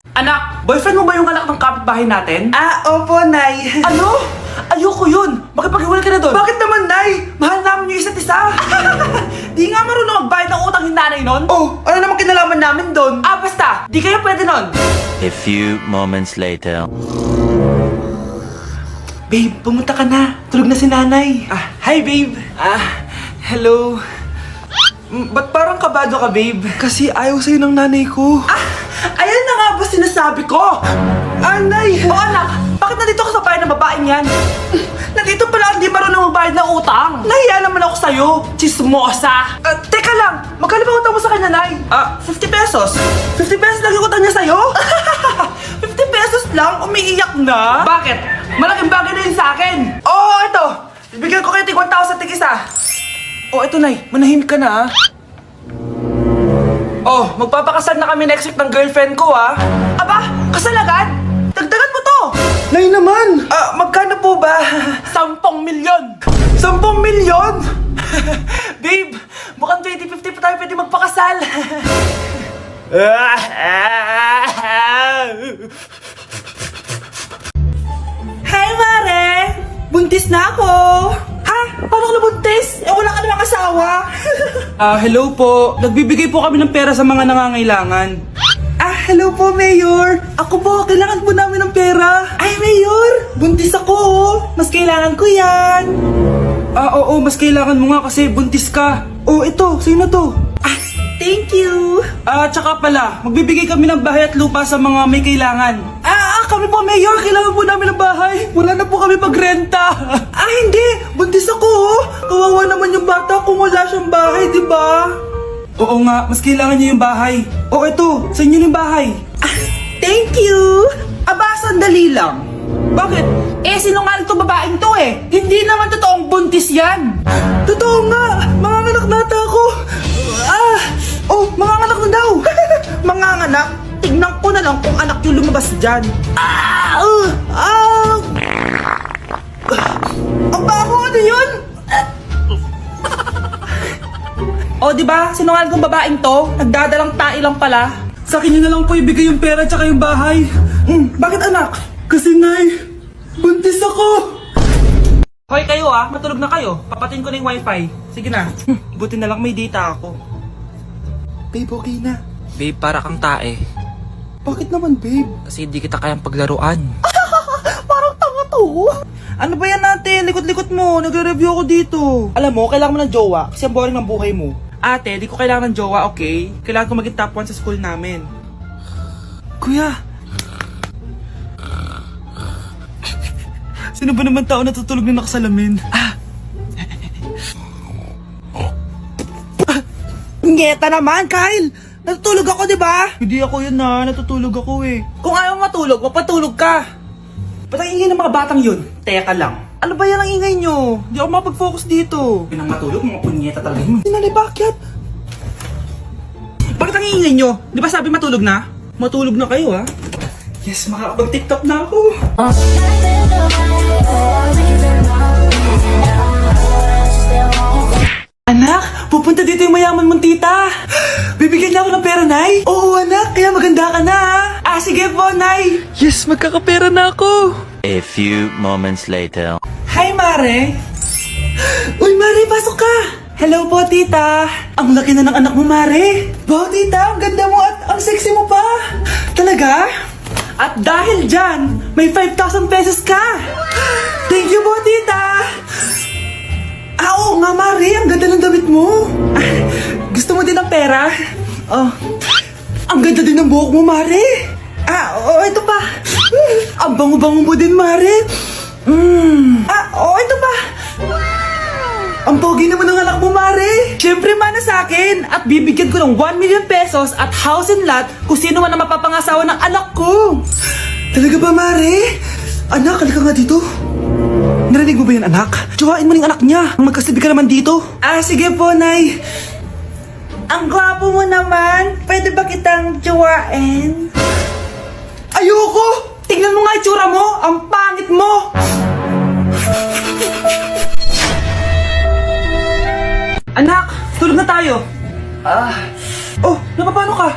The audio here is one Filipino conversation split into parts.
Anak, boyfriend mo ba yung anak ng kapitbahay natin? Opo, Nay. Ano? Ayoko yun! Makipag-iwalay ka na doon! Bakit naman, Nay? Mahal namin yung isa't isa. Di nga marunong magbayad ng utang yung nanay nun? Oh, ano naman kinalaman namin doon? Basta! Di kayo pwede nun! A few moments later. Babe, pumunta ka na. Tulog na si nanay. Hi, babe! Hello. Ba't parang kabado ka, babe? Kasi ayaw sa'yo ng nanay ko. Ayan na nga ba sinasabi ko? Nay! O anak, bakit nandito ka sa bahay ng babaeng yan? Nandito pala hindi marunong magbayad ng utang. Nahiya naman ako sa'yo, chismosa. Teka lang, magkano ba utang mo sa kanya, Nay? 50 pesos. 50 pesos lang yung utang niya sa'yo? 50 pesos lang? Umiiyak na? Bakit? Malaking bagay na yun sa akin. Oo, ito. Bibigyan ko kayo tig 1,000 tig isa. Ito, Nay. Manahimik ka na, Magpapakasal na kami next week ng girlfriend ko, Aba, kasal agad? Dagdagan mo to! Nay naman! Magkano po ba? 10 milyon! 10 milyon? Babe, mukhang 2050 pa tayo pwede magpakasal. Hi, Mare! Buntis na ako! Ha? Paano ka nabuntis? Wala ka namang asawa. Hello po. Nagbibigay po kami ng pera sa mga nangangailangan. Hello po, Mayor. Ako po, kailangan po namin ng pera. Ay, Mayor! Buntis ako, Mas kailangan ko yan. Oo, mas kailangan mo nga kasi buntis ka. Ito, sa'yo na to. Thank you. Tsaka pala, magbibigay kami ng bahay at lupa sa mga may kailangan. Kami po, Mayor. Kailangan po namin ng bahay. Wala na po kami pagrenta. Hindi. Buntis ako, Kawawa naman yung bata kung wala siyang bahay, di ba? Oo nga, mas kailangan niyo yung bahay. Ito, sa inyo yung bahay. Thank you. Sandali lang. Bakit? Sinungaling tong babaeng to Hindi naman totoong buntis yan. Totoo nga. Manganganak na ata ako. Manganganak na daw. Manganganak? Tignan ko na lang kung anak yung lumabas dyan. Ang baho, ano yun? Di ba? Sinungaling tong babaeng to. Nagdadalang tae lang pala. Sa akin nyo na lang po ibigay yung pera tsaka yung bahay. Bakit, anak? Kasi, Nay, buntis ako. Hoy kayo matulog na kayo. Papatin ko na yung wifi. Sige na. Buti na lang may data ako. Babe, okay na. Babe, para kang tae. Bakit naman, babe? Kasi hindi kita kayang paglaruan. Parang tanga to. Ano ba yan natin? Likot-likot mo. Nagre-review ako dito. Alam mo, kailangan mo ng jowa kasi ang boring ng buhay mo. Ate, di ko kailangan ng jowa, okay? Kailangan ko maging top 1 sa school namin. Kuya. Sino ba naman tao natutulog na nakasalamin? Ngeta naman, Kyle! Natutulog ako, di ba? Hindi ako yun natutulog ako Kung ayaw matulog, magpatulog ka. Ba't ang ingay ng mga batang yun? Teka lang. Ano ba yan ang ingay nyo? Hindi ako mapag-focus dito. Pinang matulog, mga punyeta talaga yun. Sinali, bakit? Bakit ang ingay nyo? Di ba sabi matulog na? Matulog na kayo Yes, makakapag-tiktok na ako. Anak, pupunta dito yung mayaman mong tita. Bibigyan niya ako ng pera, Nay? Oo, anak, kaya maganda ka na Sige po, Nay. Yes, magkakapera na ako. A few moments later. Hi, Mare. Uy, Mare, pasok ka. Hello po, tita. Ang laki na ng anak mo, Mare. Wow, tita, ang ganda mo at ang sexy mo pa. Talaga? At dahil dyan, may 5,000 pesos ka. Thank you po, tita. Oo nga, Mare, ang ganda ng damit mo. Gusto mo din ng pera? Ang ganda din ng buhok mo, Mare. Ito pa. Ang bango-bango mo din, Mare. Ito pa. Ang pogi naman ng anak mo, Mare. Siyempre, mana sa akin. At bibigyan ko ng 1 million pesos at house and lot kung sino man ang mapapangasawa ng anak ko. Talaga ba, Mare? Anak, halika nga dito. Narinig mo ba yan, anak? Tsuhain mo yung anak niya. Ang magkasabi ka naman dito. Sige po, Nay. Ang gwapo mo naman. Pwede ba kitang tsuhain? Ayoko! Tingnan mo nga itsura mo! Ang pangit mo! Anak, tulog na tayo. Napapano ka?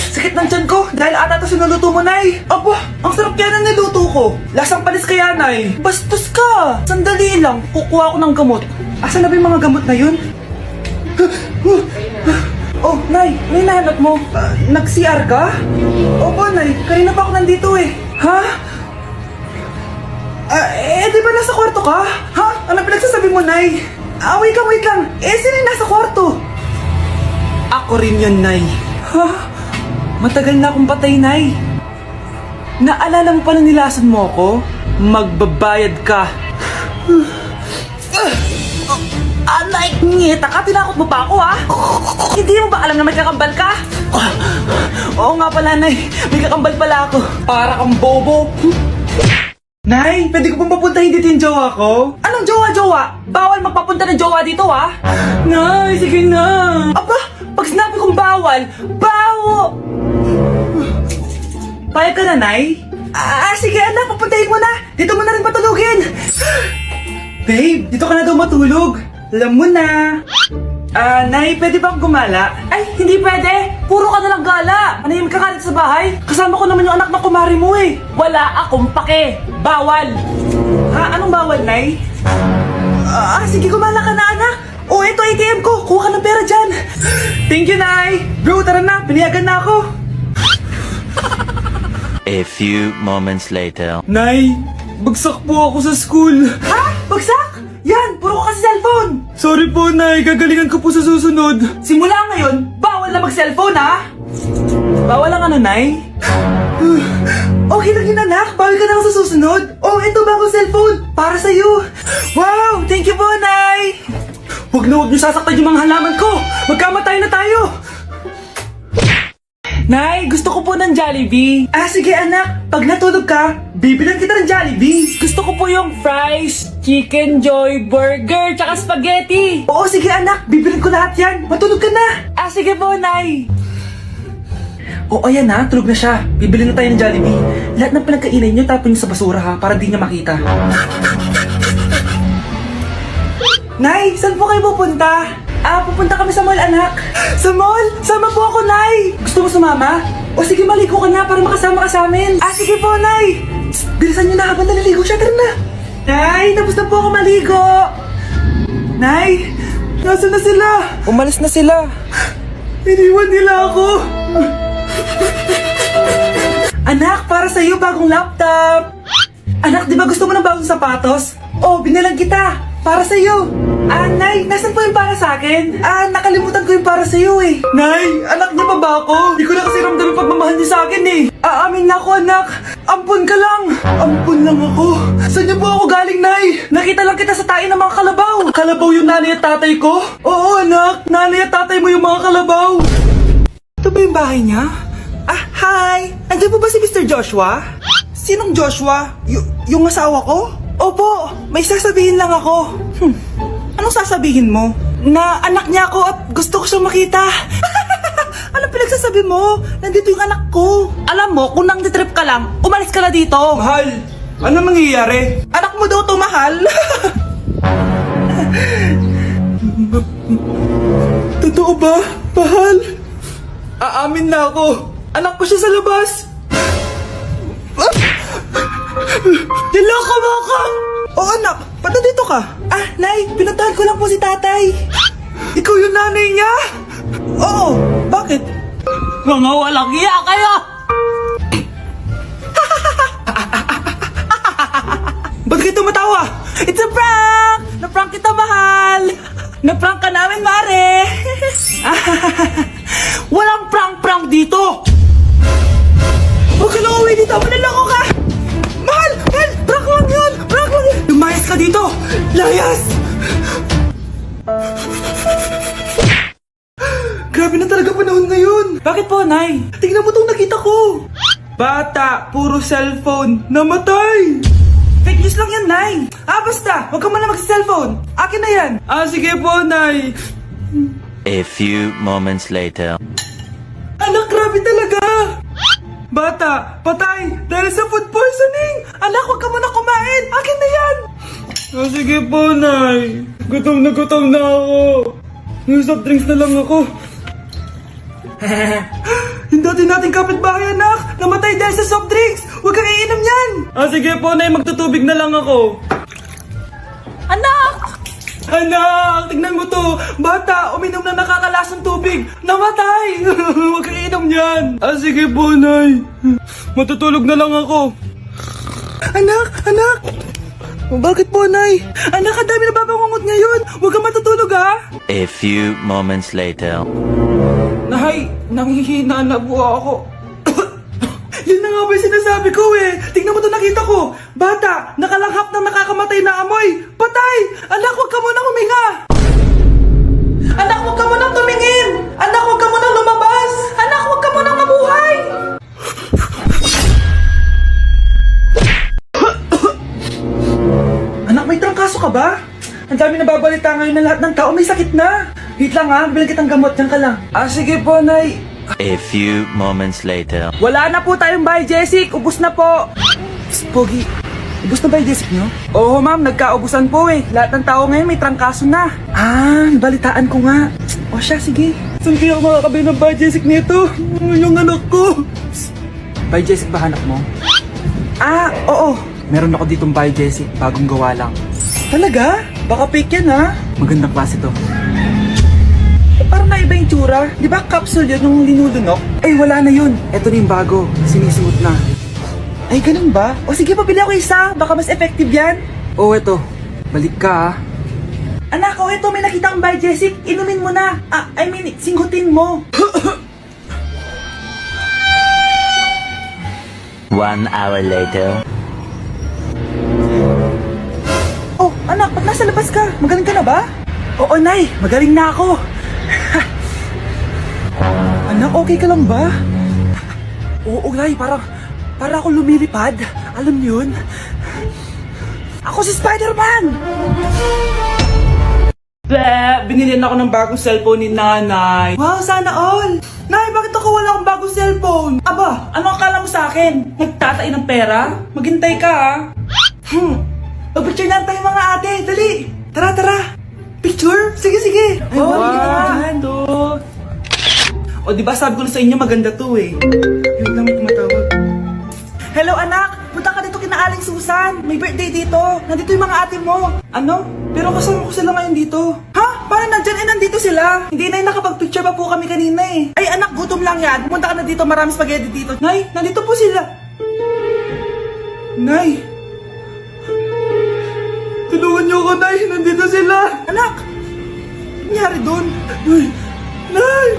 Sakit ng tiyan ko dahil ata ito sinuluto mo Nay. Aba, ang sarap kaya na niluto ko. Lasang panis kaya, Nay. Bastos ka. Sandali lang, kukuha ko ng gamot. Asan na ba yung mga gamot na yun? Oh, Nay, may nahanap mo. Nag-CR ka? Opo, Nay. Kanina pa ako nandito eh. Ha? Di ba nasa kwarto ka? Ha? Ano pinagsasabi mo, Nay? Wait lang. Sino yung nasa kwarto? Ako rin yun, Nay. Ha? Matagal na akong patay, Nay. Naalala mo pa na nilason mo ako? Magbabayad ka. Nay, ngita ka, tinakot mo pa ako, ha? Hindi mo ba alam na may kakambal ka? Oo nga pala, Nay. May kakambal pala ako. Para kang bobo. Nay, pwede ko pong papuntahin dito yung jowa ko? Anong jowa? Bawal magpapunta ng jowa dito, ha? Nay, sige na. Aba, pag sinabi kong bawal, bawo! Payag ka na, Nay? Sige anak, papuntahin mo na. Dito mo na rin matulugin. Babe, dito ka na daw matulog. Alam mo na. Nay, pwede bang gumala? Ay, hindi pwede. Puro ka nalang gala. Manahimik ka kalit sa bahay. Kasama ko naman yung anak na kumari mo eh. Wala akong pake. Bawal. Ha? Anong bawal, Nay? Sige, gumala ka na, anak. Ito ATM ko. Kuha ka ng pera dyan. Thank you, Nay. Bro, tara na. Piniyagan na ako. A few moments later. Nay, bagsak po ako sa school. Ha? Bagsak? Yan, puro ka kasi cellphone. Sorry po, Nay. Gagalingan ko po sa susunod. Simula ngayon, bawal na mag-cellphone, ha? Bawal lang ano, Nay? Okay lang yun, anak. Bawal ka na ako sa susunod. Ito bagong cellphone. Para sa'yo. Wow, thank you po, Nay. Huwag niyo sasaktan yung mga halaman ko. Magkamatay na tayo. Nay, gusto ko po ng Jollibee. Sige anak, pag natulog ka, bibilan kita ng Jollibee. Gusto ko po yung fries, chicken joy, burger, tsaka spaghetti. Oo, sige anak, bibilan ko lahat yan. Matulog ka na. Sige po, Nay. Ayan na, tulog na siya. Bibili na tayo ng Jollibee. Lahat ng pinagkainan niyo, tapon niyo sa basura ha, para di niya makita. Nay, saan po kayo pupunta? Pupunta kami sa mall, anak. Sa mall? Sama po ako, Nay. Gusto mo sumama? Sige, maligo ka na para makasama ka sa amin. Sige po, Nay. Bilisan niyo na habang naliligo siya. Tara na. Nay, tapos na po ako maligo. Nay, nasaan na sila? Umalis na sila. Iniwan nila ako. Anak, para sa'yo bagong laptop. Anak, di ba gusto mo ng bagong sapatos? Binilang kita. Para sa'yo. Nay, nasan po yung para sa akin? Nakalimutan ko yung para sa'yo eh. Nay, anak niya pa ba ako? Di ko na kasi ramdam yung pagmamahal niya sa akin eh. Amin na ako, anak. Ampun ka lang. Ampun lang ako. Saan niyo po ako galing, Nay? Nakita lang kita sa tayo ng mga kalabaw. Kalabaw yung nanay at tatay ko? Oo, anak. Nanay at tatay mo yung mga kalabaw. Ito ba yung bahay niya? Hi! Andiyan po ba si Mr. Joshua? Sinong Joshua? Yung asawa ko? Opo, may sasabihin lang ako. Anong sasabihin mo? Na anak niya ako at gusto ko siyang makita. Anong pinagsasabi mo? Nandito yung anak ko. Alam mo, kung nang-trip ka lang, umalis ka na dito. Mahal, ano mangyayari? Anak mo daw to, mahal. Totoo ba, mahal? Aamin na ako. Anak ko siya sa labas. Niloko mo ako! Anak, ba't nandito ka? Nay, pinuntahan ko lang po si tatay. Ikaw yung nanay niya? Oo, bakit? Mga walang iya kayo! Ba't kayo tumatawa? It's a prank! Na-prank kita, mahal! Na-prank ka namin, mare! Walang prank-prank dito! Huwag ka lang uwi dito! Manaloko ka! Mahal! Mahal! Prank lang yun! Prank lang yun! Lumayas ka dito! Layas! Grabe na talaga panahon ngayon! Bakit po, Nay? Tingnan mo itong nakita ko! Bata, puro cellphone, namatay! Fake news lang yan, Nay! Basta! Huwag ka muna mag-cellphone! Akin na yan! Sige po, Nay. A few moments later. Anak, grabe talaga! Bata, patay dahil sa food poisoning! Anak, huwag ka muna kumain! Akin na yan! Sige po, Nay. Gutom na ako. Yung soft drinks na lang ako. Yung dati nating kapitbahay, anak! Namatay dahil sa soft drinks! Huwag kang iinom yan! Sige po, Nay. Magtutubig na lang ako. Anak! Anak! Tignan mo to! Bata! Uminom na nakakalasang tubig! Namatay! Huwag kang iinom yan! Sige po, Nay. Matutulog na lang ako. Anak! Anak! Bakit po, Nay? Anak, ang dami na babangungot ngayon! Huwag kang matutulog, ha? A few moments later. Nay, nanghihina na po ako. Yun na nga ba yung sinasabi ko eh. Tingnan mo to, nakita ko. Bata, nakalanghap ng nakakamatay na amoy. Patay! Anak, huwag ka munang huminga. Anak, huwag ka munang tumingin. Anak, huwag ka munang lumabas. Anak, huwag ka munang mabuhay. Anak, may trangkaso ka ba? Ang dami nababalita ngayon na lahat ng tao may sakit na. Wait lang ha, bilang kitang gamot, dyan ka lang. Sige po, Nay. A few moments later. Wala na po tayong bahay, Jessic. Ubus na po. Pogi, ubus na bahay, Jessic, no? Oo, ma'am. Nagkaubusan po eh. Lahat ng tao ngayon may trangkaso na. Balitaan ko nga. O siya, sige. Saan kaya ako makakabay ng bahay, Jessic, nito? Yung anak ko. Bahay, Jessic, ba hanap mo? Oo. Meron ako ditong bahay, Jessic. Bagong gawa lang. Talaga? Baka fake yan, ha? Magandang klase to. Parang naiba yung tsura. Di ba capsule yun nung linulunok? Ay, wala na yun. Eto na yung bago. Sinisuot na. Ay, ganun ba? O sige, pabili ako isa. Baka mas effective yan. Eto. Balik ka, ha? Anak, eto. May nakita kang bahay, Jessic. Inumin mo na. Singhutin mo. 1 hour later. Oh, anak, ba't nasa labas ka? Magaling ka na ba? Oo, Nay. Magaling na ako. Anak, okay ka lang ba? Oo, Nay. Para ako lumilipad. Alam niyo yun? Ako si Spider-Man! Binilihan ako ng bagong cellphone ni Nanay. Wow, sana all! Nay, bakit ako wala akong bagong cellphone? Aba, ano akala mo sa akin? Nagtatay ng pera? Maghintay ka, ha? Mag-picture na tayo mga ate, dali! Tara! Picture? Sige! Ay, wow! O, diba sabi ko na sa inyo maganda to eh. Yun lang may tumatawag. Hello anak! Punta ka dito kina Aling Susan! May birthday dito! Nandito yung mga ate mo! Ano? Pero kasama ko sila ngayon dito. Ha? Parang nandyan nandito sila? Hindi na nakapag-picture pa po kami kanina eh. Ay anak, gutom lang yan. Pumunta ka na dito, marami spaghetti dito. Nay, nandito po sila. Nay! Tulungan niyo ako, Nay! Nandito sila! Anak! Ano nangyari doon? Nay!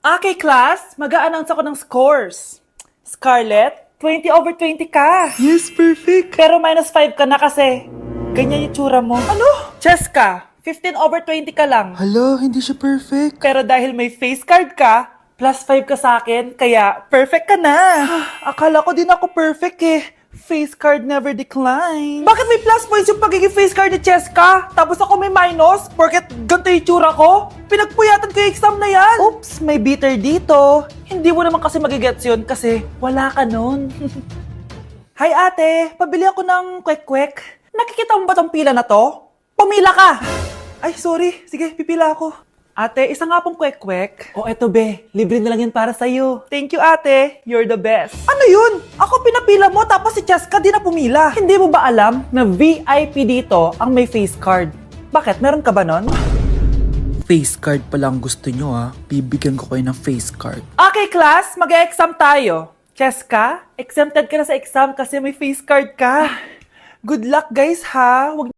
Okay, class. Mag-a-announce ako ng scores. Scarlett, 20 over 20 ka. Yes, perfect. Pero minus 5 ka na kasi. Ganyan yung tsura mo. Ano? Cheska, 15 over 20 ka lang. Hala, hindi siya perfect. Pero dahil may face card ka, plus 5 ka sa akin, kaya perfect ka na. Akala ko din ako perfect eh. Face card never decline. Bakit may plus points yung pagiging face card ni Cheska? Tapos ako may minus? Porket ganito yung tsura ko? Pinagpuyatan ko yung exam na yan. Oops, may bitter dito. Hindi mo naman kasi magigets yun kasi wala ka nun. Hi ate, pabili ako ng kwek-kwek. Nakikita mo ba tong pila na to? Pumila ka! Ay, sorry. Sige, pipila ako. Ate, isa nga pong kwek-kwek. Eto be. Libre na lang yan para sa'yo. Thank you, ate. You're the best. Ano yun? Ako pinapila mo tapos si Cheska di na pumila. Hindi mo ba alam na VIP dito ang may face card? Bakit? Meron ka ba nun? Face card pa lang gusto nyo ha. Bibigyan ko kayo ng face card. Okay, class. Mag-e-exam tayo. Cheska, exempted ka na sa exam kasi may face card ka. Good luck, guys, ha? Wag